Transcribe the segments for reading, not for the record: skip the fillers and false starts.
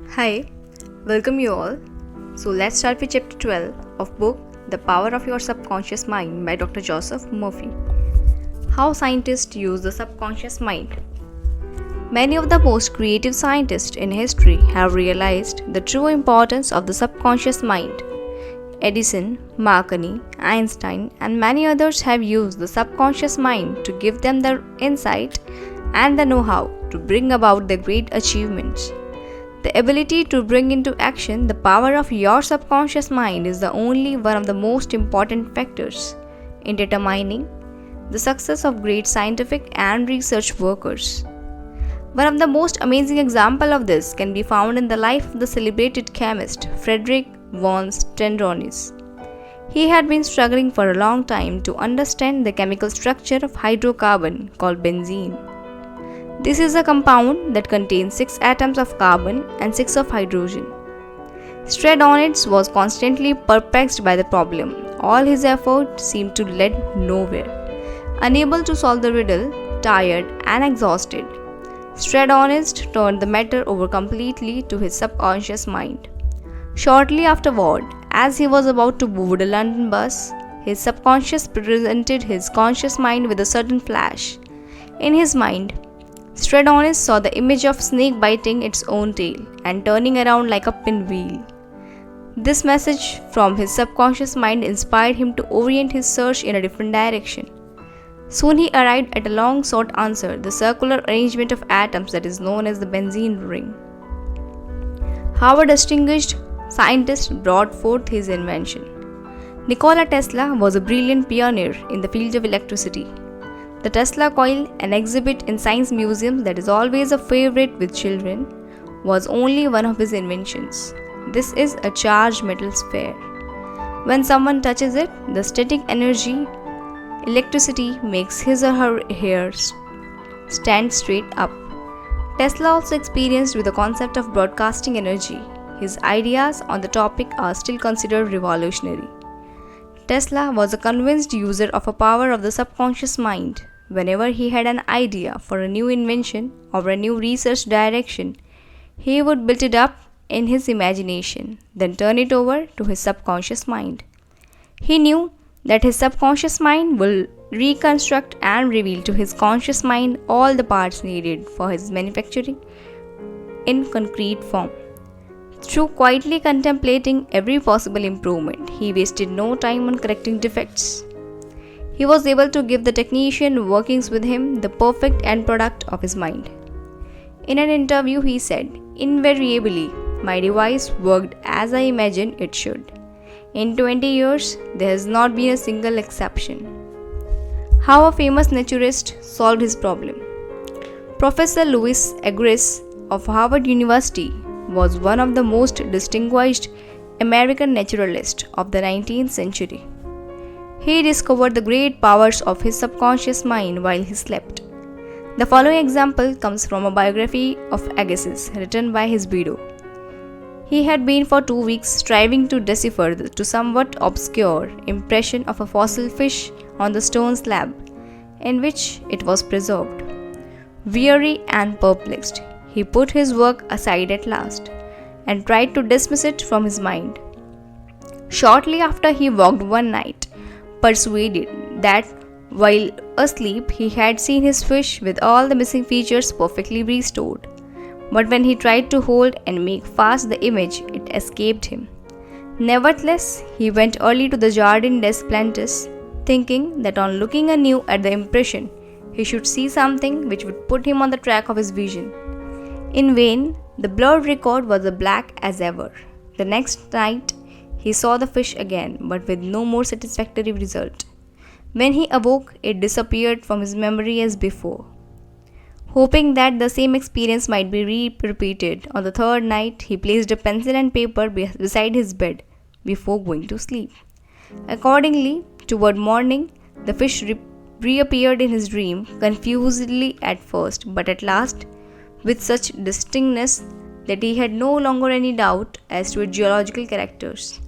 Hi, welcome you all. So let's start with chapter 12 of book The Power of Your Subconscious Mind by Dr. Joseph Murphy. How scientists use the subconscious mind. Many of the most creative scientists in history have realized the true importance of the subconscious mind. Edison, Marconi, Einstein, and many others have used the subconscious mind to give them the insight and the know-how to bring about their great achievements. The ability to bring into action the power of your subconscious mind is the only one of the most important factors in determining the success of great scientific and research workers. One of the most amazing examples of this can be found in the life of the celebrated chemist Frederick von Stendronis. He had been struggling for a long time to understand the chemical structure of hydrocarbon called benzene. This is a compound that contains 6 atoms of carbon and 6 of hydrogen. Stradonitz was constantly perplexed by the problem. All his efforts seemed to lead nowhere. Unable to solve the riddle, tired and exhausted, Stradonitz turned the matter over completely to his subconscious mind. Shortly afterward, as he was about to board a London bus, his subconscious presented his conscious mind with a sudden flash. In his mind, Stradonitz saw the image of snake biting its own tail and turning around like a pinwheel. This message from his subconscious mind inspired him to orient his search in a different direction. Soon he arrived at a long-sought answer, the circular arrangement of atoms that is known as the benzene ring. How a distinguished scientist brought forth his invention. Nikola Tesla was a brilliant pioneer in the field of electricity. The Tesla coil, an exhibit in science museums that is always a favorite with children, was only one of his inventions. This is a charged metal sphere. When someone touches it, the static energy, electricity, makes his or her hair stand straight up. Tesla also experienced with the concept of broadcasting energy. His ideas on the topic are still considered revolutionary. Tesla was a convinced user of a power of the subconscious mind. Whenever he had an idea for a new invention or a new research direction, he would build it up in his imagination, then turn it over to his subconscious mind. He knew that his subconscious mind will reconstruct and reveal to his conscious mind all the parts needed for his manufacturing in concrete form. Through quietly contemplating every possible improvement, he wasted no time on correcting defects. He was able to give the technician working with him the perfect end product of his mind. In an interview, he said, "Invariably, my device worked as I imagined it should. In 20 years, there has not been a single exception." How a famous naturalist solved his problem. Professor Louis Agassiz of Harvard University was one of the most distinguished American naturalists of the 19th century. He discovered the great powers of his subconscious mind while he slept. The following example comes from a biography of Agassiz written by his widow. He had been for 2 weeks striving to decipher the somewhat obscure impression of a fossil fish on the stone slab in which it was preserved. Weary and perplexed, he put his work aside at last and tried to dismiss it from his mind. Shortly after, he walked one night, persuaded that while asleep he had seen his fish with all the missing features perfectly restored. But when he tried to hold and make fast the image, it escaped him. Nevertheless, he went early to the Jardin des Plantes, thinking that on looking anew at the impression, he should see something which would put him on the track of his vision. In vain, the blurred record was as black as ever. The next night, he saw the fish again, but with no more satisfactory result. When he awoke, it disappeared from his memory as before. Hoping that the same experience might be repeated, on the third night, he placed a pencil and paper beside his bed before going to sleep. Accordingly, toward morning, the fish reappeared in his dream, confusedly at first, but at last, with such distinctness that he had no longer any doubt as to its geological characters.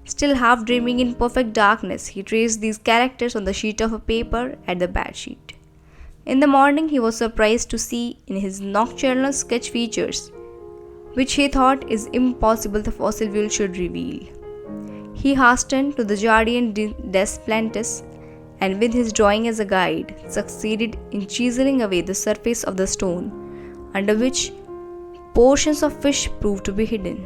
Still half dreaming in perfect darkness, he traced these characters on the sheet of paper at the bed sheet. In the morning, he was surprised to see in his nocturnal sketch features which he thought is impossible the fossil fuel should reveal. He hastened to the Jardin des Plantes and with his drawing as a guide, succeeded in chiseling away the surface of the stone, under which portions of fish proved to be hidden.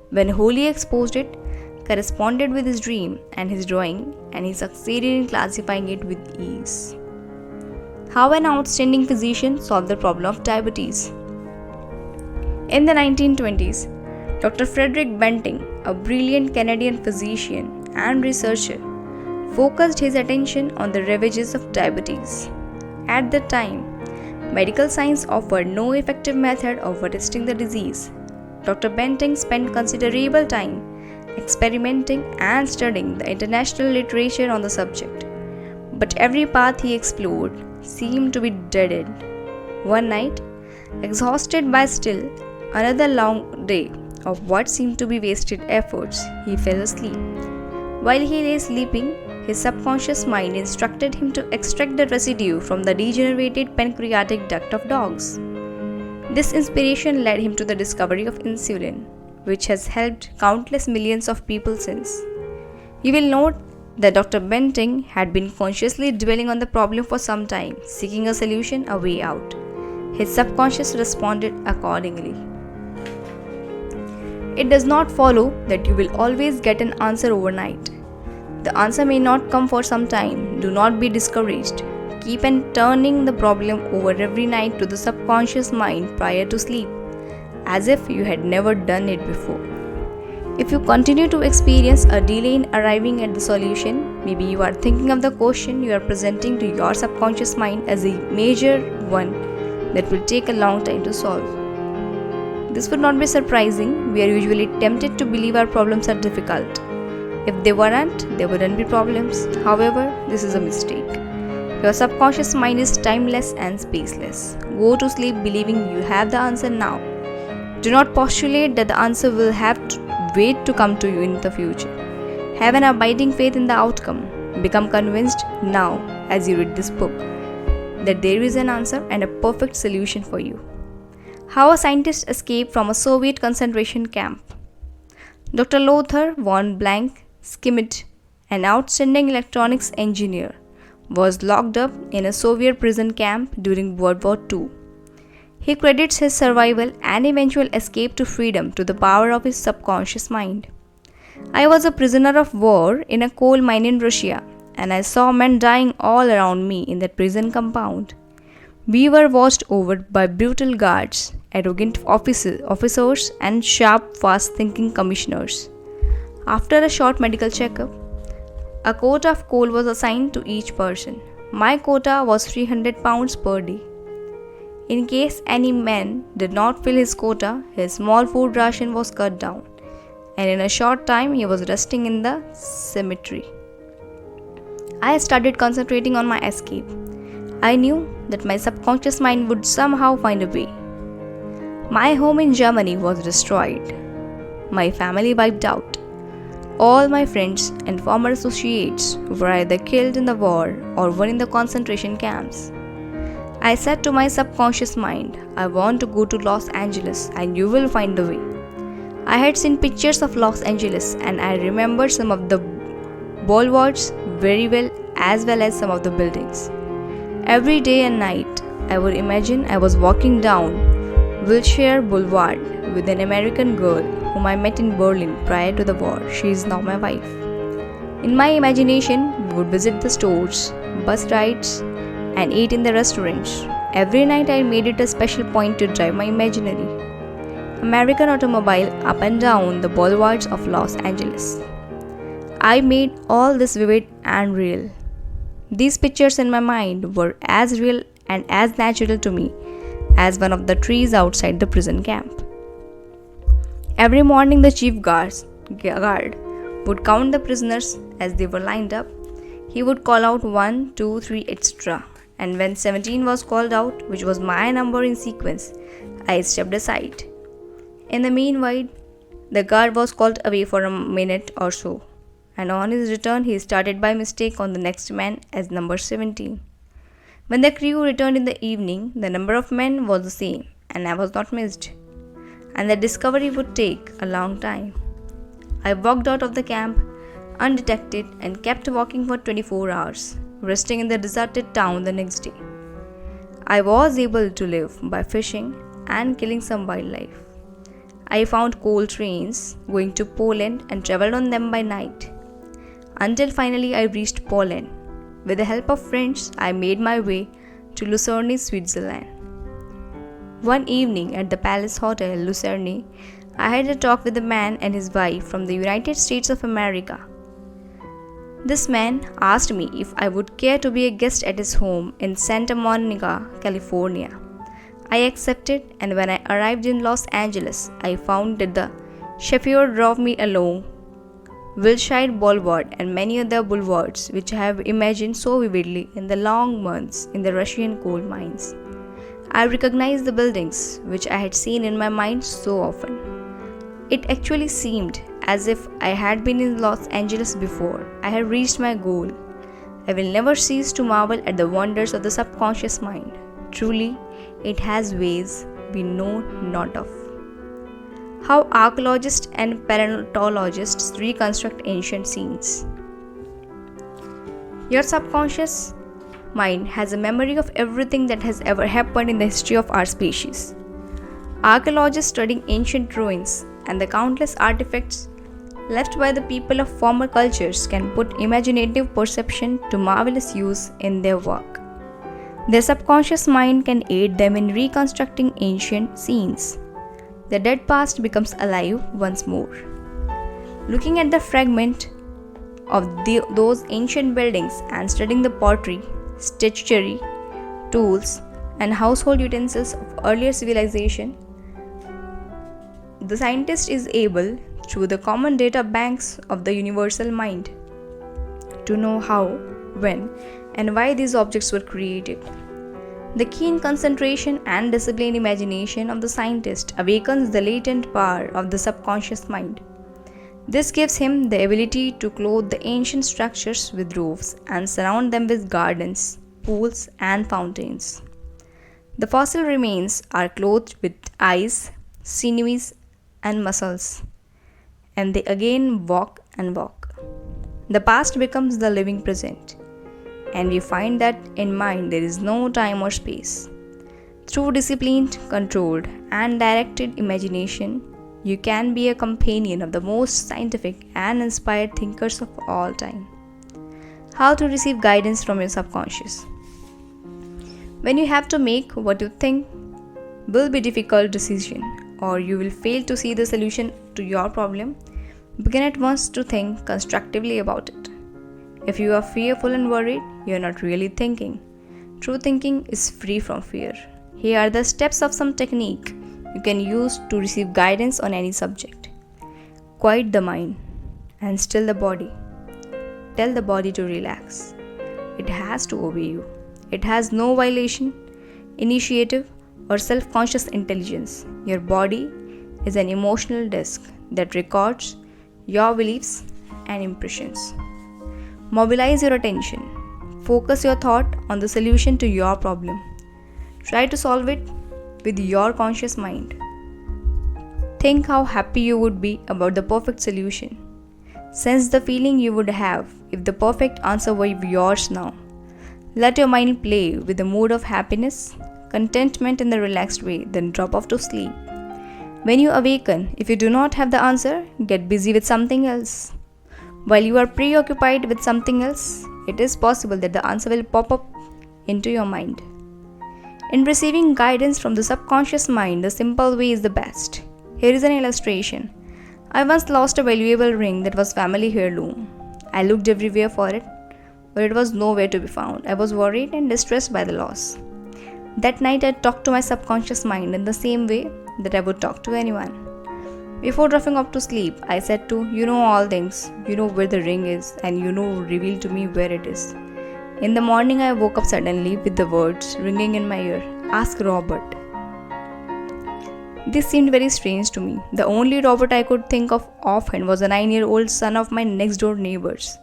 When wholly exposed it, corresponded with his dream and his drawing, and he succeeded in classifying it with ease. How an outstanding physician solved the problem of diabetes. In the 1920s, Dr. Frederick Banting, a brilliant Canadian physician and researcher, focused his attention on the ravages of diabetes. At that time, medical science offered no effective method of arresting the disease. Dr. Banting spent considerable time experimenting and studying the international literature on the subject. But every path he explored seemed to be dead end. One night, exhausted by still another long day of what seemed to be wasted efforts, he fell asleep. While he lay sleeping, his subconscious mind instructed him to extract the residue from the degenerated pancreatic duct of dogs. This inspiration led him to the discovery of insulin, which has helped countless millions of people since. You will note that Dr. Banting had been consciously dwelling on the problem for some time, seeking a solution, a way out. His subconscious responded accordingly. It does not follow that you will always get an answer overnight. The answer may not come for some time. Do not be discouraged. Keep on turning the problem over every night to the subconscious mind prior to sleep, as if you had never done it before. If you continue to experience a delay in arriving at the solution, maybe you are thinking of the question you are presenting to your subconscious mind as a major one that will take a long time to solve. This would not be surprising. We are usually tempted to believe our problems are difficult. If they weren't, there wouldn't be problems. However, this is a mistake. Your subconscious mind is timeless and spaceless. Go to sleep believing you have the answer now. Do not postulate that the answer will have to wait to come to you in the future. Have an abiding faith in the outcome. Become convinced now, as you read this book, that there is an answer and a perfect solution for you. How a scientist escaped from a Soviet concentration camp. Dr. Lothar von Schmidt, an outstanding electronics engineer, was locked up in a Soviet prison camp during World War II. He credits his survival and eventual escape to freedom to the power of his subconscious mind. I was a prisoner of war in a coal mine in Russia, and I saw men dying all around me in that prison compound. We were watched over by brutal guards, arrogant officers, and sharp, fast-thinking commissioners. After a short medical checkup, a quota of coal was assigned to each person. My quota was 300 pounds per day. In case any man did not fill his quota, his small food ration was cut down, and in a short time he was resting in the cemetery. I started concentrating on my escape. I knew that my subconscious mind would somehow find a way. My home in Germany was destroyed. My family wiped out. All my friends and former associates were either killed in the war or were in the concentration camps. I said to my subconscious mind, I want to go to Los Angeles and you will find the way. I had seen pictures of Los Angeles and I remembered some of the boulevards very well as some of the buildings. Every day and night, I would imagine I was walking down Wilshire Boulevard with an American girl whom I met in Berlin prior to the war. She is now my wife. In my imagination, we would visit the stores, bus rides, and eat in the restaurants. Every night I made it a special point to drive my imaginary American automobile up and down the boulevards of Los Angeles. I made all this vivid and real. These pictures in my mind were as real and as natural to me as one of the trees outside the prison camp. Every morning the chief guard would count the prisoners as they were lined up. He would call out 1, 2, 3, etc. And when 17 was called out, which was my number in sequence, I stepped aside. In the meanwhile, the guard was called away for a minute or so, and on his return he started by mistake on the next man as number 17. When the crew returned in the evening, the number of men was the same, and I was not missed. and the discovery would take a long time. I walked out of the camp undetected and kept walking for 24 hours, resting in the deserted town the next day. I was able to live by fishing and killing some wildlife. I found coal trains going to Poland and traveled on them by night, until finally I reached Poland. With the help of friends, I made my way to Lucerne, Switzerland. One evening at the Palace Hotel, Lucerne, I had a talk with a man and his wife from the United States of America. This man asked me if I would care to be a guest at his home in Santa Monica, California. I accepted, and when I arrived in Los Angeles, I found that the chauffeur drove me along Wilshire Boulevard and many other boulevards which I have imagined so vividly in the long months in the Russian coal mines. I recognized the buildings which I had seen in my mind so often. It actually seemed as if I had been in Los Angeles before. I had reached my goal. I will never cease to marvel at the wonders of the subconscious mind. Truly, it has ways we know not of. How archaeologists and paleontologists reconstruct ancient scenes. Your subconscious mind has a memory of everything that has ever happened in the history of our species. Archaeologists studying ancient ruins and the countless artifacts left by the people of former cultures can put imaginative perception to marvelous use in their work. Their subconscious mind can aid them in reconstructing ancient scenes. The dead past becomes alive once more. Looking at the fragment of those ancient buildings and studying the pottery, statuary, tools, and household utensils of earlier civilization, the scientist is able, through the common data banks of the universal mind, to know how, when, and why these objects were created. The keen concentration and disciplined imagination of the scientist awakens the latent power of the subconscious mind. This gives him the ability to clothe the ancient structures with roofs and surround them with gardens, pools, and fountains. The fossil remains are clothed with eyes, sinews, and muscles, and they again walk and walk. The past becomes the living present, and we find that in mind there is no time or space. Through disciplined, controlled, and directed imagination, you can be a companion of the most scientific and inspired thinkers of all time. How to receive guidance from your subconscious. When you have to make what you think will be a difficult decision, or you will fail to see the solution to your problem, begin at once to think constructively about it. If you are fearful and worried, you are not really thinking. True thinking is free from fear. Here are the steps of some technique you can use to receive guidance on any subject. Quiet the mind and still the body. Tell the body to relax. It has to obey you. It has no violation, initiative, or self-conscious intelligence. Your body is an emotional disk that records your beliefs and impressions. Mobilize your attention. Focus your thought on the solution to your problem. Try to solve it with your conscious mind. Think how happy you would be about the perfect solution. Sense the feeling you would have if the perfect answer were yours now. Let your mind play with the mood of happiness, contentment in the relaxed way, then drop off to sleep. When you awaken, if you do not have the answer, get busy with something else. While you are preoccupied with something else, it is possible that the answer will pop up into your mind. In receiving guidance from the subconscious mind, the simple way is the best. Here is an illustration. I once lost a valuable ring that was family heirloom. I looked everywhere for it, but it was nowhere to be found. I was worried and distressed by the loss. That night I talked to my subconscious mind in the same way that I would talk to anyone. Before dropping off to sleep, I said to, you know all things, you know where the ring is, and you know reveal to me where it is. In the morning I woke up suddenly with the words ringing in my ear, ask Robert. This seemed very strange to me. The only Robert I could think of offhand was a 9-year-old son of my next door neighbors.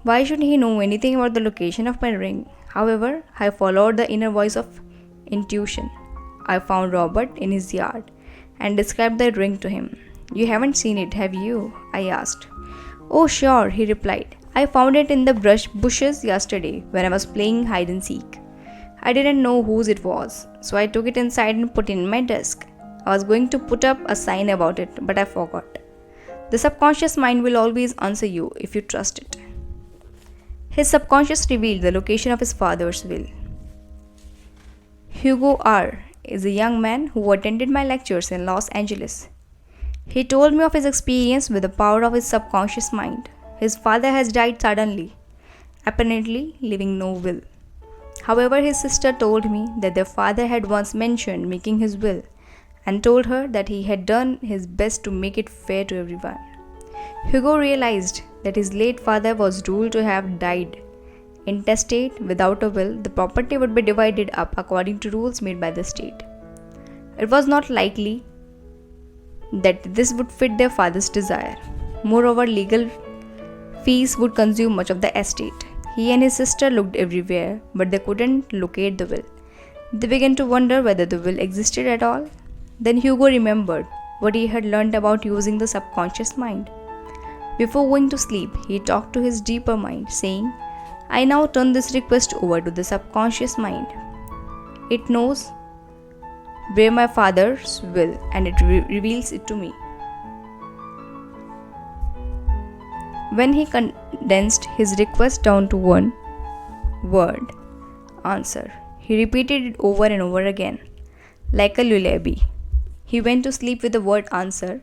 Why should he know anything about the location of my ring? However, I followed the inner voice of intuition. I found Robert in his yard and described the ring to him. "You haven't seen it, have you?" I asked. "Oh, sure," he replied. "I found it in the bushes yesterday when I was playing hide and seek. I didn't know whose it was, so I took it inside and put it in my desk. I was going to put up a sign about it, but I forgot." The subconscious mind will always answer you if you trust it. His subconscious revealed the location of his father's will. Hugo R. is a young man who attended my lectures in Los Angeles. He told me of his experience with the power of his subconscious mind. His father has died suddenly, apparently leaving no will. However, his sister told me that their father had once mentioned making his will and told her that he had done his best to make it fair to everyone. Hugo realized that his late father was ruled to have died intestate. Without a will, the property would be divided up according to rules made by the state. It was not likely that this would fit their father's desire. Moreover, legal fees would consume much of the estate. He and his sister looked everywhere, but they couldn't locate the will. They began to wonder whether the will existed at all. Then Hugo remembered what he had learned about using the subconscious mind. Before going to sleep, he talked to his deeper mind, saying, "I now turn this request over to the subconscious mind. It knows where my father's will and it reveals it to me." When he condensed his request down to one word, "answer," he repeated it over and over again, like a lullaby. He went to sleep with the word "answer"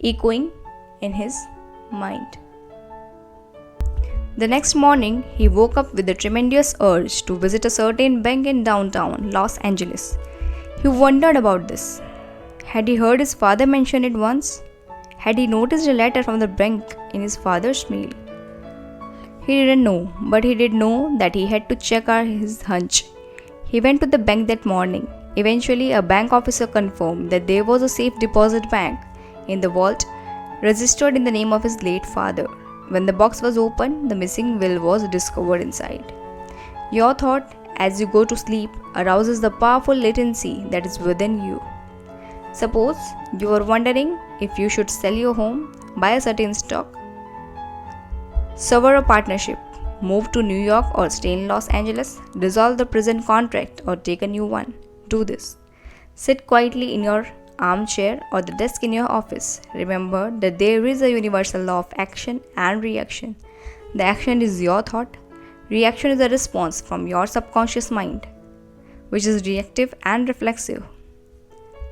echoing in his mind. The next morning, he woke up with a tremendous urge to visit a certain bank in downtown Los Angeles. He wondered about this. Had he heard his father mention it once? Had he noticed a letter from the bank in his father's mail? He didn't know, but he did know that he had to check his hunch. He went to the bank that morning. Eventually, a bank officer confirmed that there was a safe deposit bank in the vault registered in the name of his late father. When the box was opened, the missing will was discovered inside. Your thought, as you go to sleep, arouses the powerful latency that is within you. Suppose you are wondering if you should sell your home, buy a certain stock, sever a partnership, move to New York or stay in Los Angeles, dissolve the present contract or take a new one. Do this. Sit quietly in your armchair or the desk in your office. Remember that there is a universal law of action and reaction. The action is your thought. Reaction is a response from your subconscious mind, which is reactive and reflexive.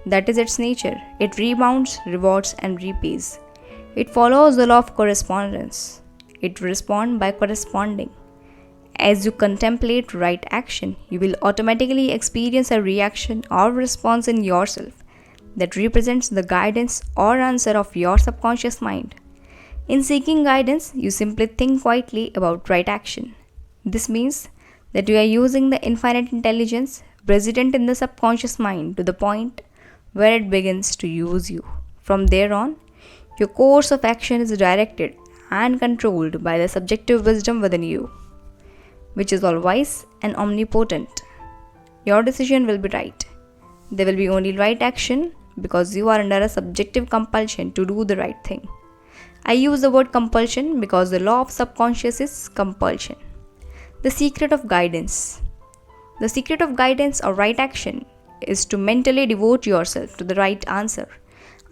That is its nature. It rebounds, rewards, and repays. It follows the law of correspondence. It responds by corresponding. As you contemplate right action, you will automatically experience a reaction or response in yourself that represents the guidance or answer of your subconscious mind. In seeking guidance, you simply think quietly about right action. This means that you are using the infinite intelligence resident in the subconscious mind to the point where it begins to use you. From there on, your course of action is directed and controlled by the subjective wisdom within you, which is all wise and omnipotent. Your decision will be right. There will be only right action because you are under a subjective compulsion to do the right thing. I use the word compulsion because the law of subconscious is compulsion. The secret of guidance. The secret of guidance or right action is to mentally devote yourself to the right answer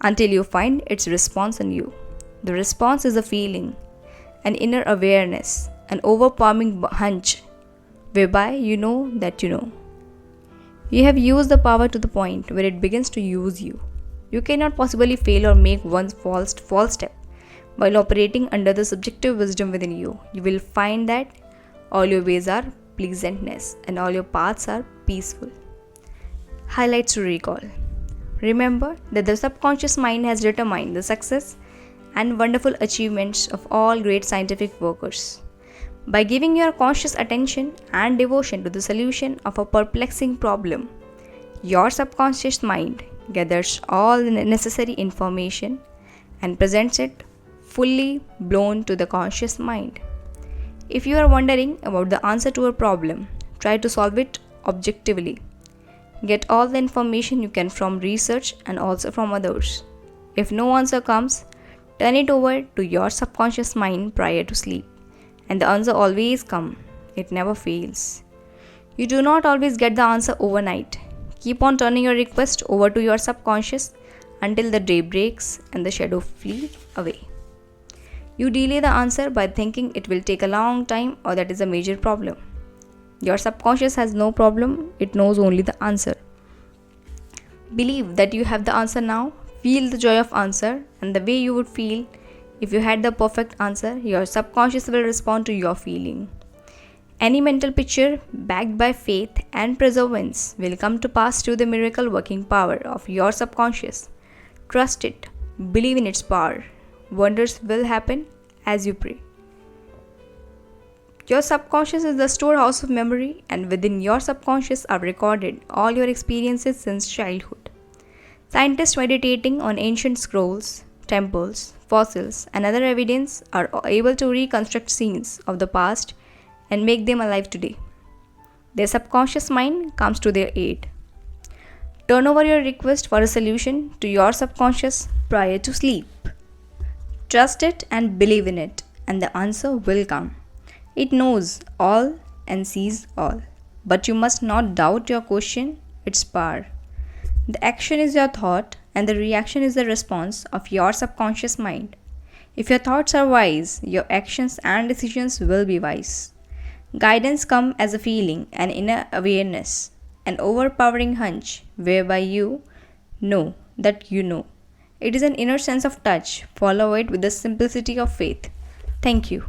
until you find its response in you. The response is a feeling, an inner awareness, an overwhelming hunch, whereby you know that you know. You have used the power to the point where it begins to use you. You cannot possibly fail or make one false step. While operating under the subjective wisdom within you, you will find that all your ways are pleasantness and all your paths are peaceful. Highlights to recall. Remember that the subconscious mind has determined the success and wonderful achievements of all great scientific workers. By giving your conscious attention and devotion to the solution of a perplexing problem, your subconscious mind gathers all the necessary information and presents it fully blown to the conscious mind. If you are wondering about the answer to a problem, try to solve it objectively. Get all the information you can from research and also from others. If no answer comes, turn it over to your subconscious mind prior to sleep. And the answer always comes. It never fails. You do not always get the answer overnight. Keep on turning your request over to your subconscious until the day breaks and the shadow flee away. You delay the answer by thinking it will take a long time or that is a major problem. Your subconscious has no problem, it knows only the answer. Believe that you have the answer now, feel the joy of answer, and the way you would feel if you had the perfect answer, your subconscious will respond to your feeling. Any mental picture backed by faith and perseverance will come to pass through the miracle working power of your subconscious. Trust it, believe in its power. Wonders will happen as you pray. Your subconscious is the storehouse of memory, and within your subconscious are recorded all your experiences since childhood. Scientists meditating on ancient scrolls, temples, fossils, and other evidence are able to reconstruct scenes of the past and make them alive today. Their subconscious mind comes to their aid. Turn over your request for a solution to your subconscious prior to sleep. Trust it and believe in it, and the answer will come. It knows all and sees all. But you must not doubt your question, its power. The action is your thought, and the reaction is the response of your subconscious mind. If your thoughts are wise, your actions and decisions will be wise. Guidance comes as a feeling, an inner awareness, an overpowering hunch, whereby you know that you know. It is an inner sense of touch. Follow it with the simplicity of faith. Thank you.